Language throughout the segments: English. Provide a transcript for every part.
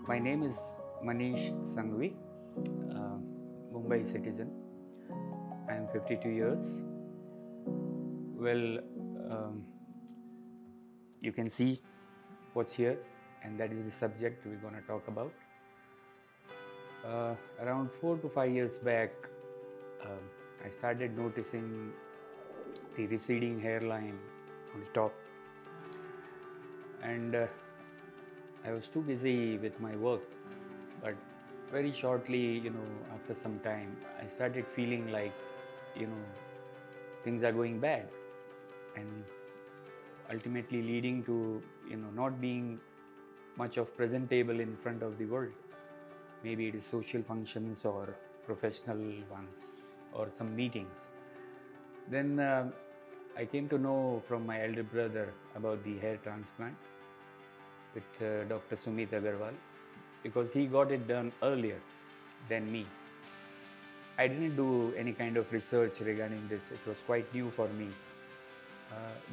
My name is Manish Sanghvi, Mumbai citizen. I am 52 years. Well, you can see what's here, and that is the subject we're going to talk about. Around 4 to 5 years back, I started noticing the receding hairline on the top, and I was too busy with my work, but very shortly, after some time, I started feeling like, things are going bad, and ultimately leading to, not being much of presentable in front of the world. Maybe it is social functions or professional ones or some meetings. Then I came to know from my elder brother about the hair transplant with Dr. Sumit Agrawal, because he got it done earlier than me. I didn't do any kind of research regarding this. It was quite new for me.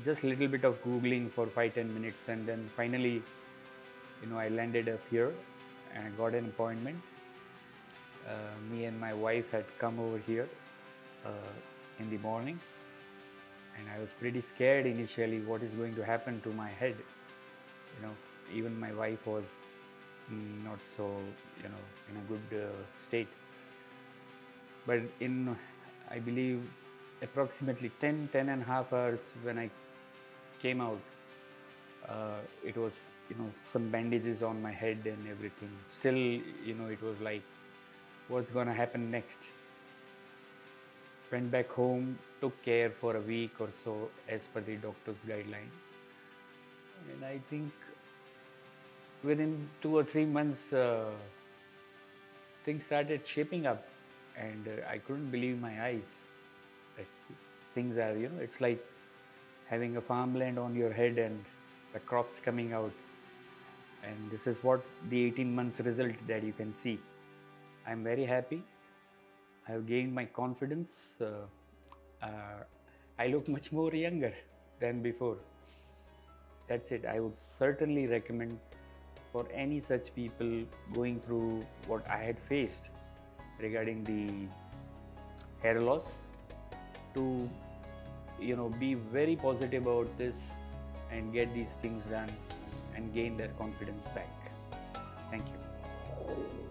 Just a little bit of Googling for 5-10 minutes, and then finally, I landed up here and I got an appointment. Me and my wife had come over here in the morning, and I was pretty scared initially what is going to happen to my head. Even my wife was not so, in a good state. But in, I believe, approximately 10 and a half hours when I came out, it was, some bandages on my head and everything. Still, it was like, what's going to happen next? Went back home, took care for a week or so as per the doctor's guidelines. And I think within 2 or 3 months, things started shaping up, and I couldn't believe my eyes. Things are, it's like having a farmland on your head and the crops coming out. And this is what the 18 months result that you can see. I'm very happy. I have gained my confidence. I look much more younger than before. That's it. I would certainly recommend for any such people going through what I had faced regarding the hair loss to, be very positive about this and get these things done and gain their confidence back. Thank you.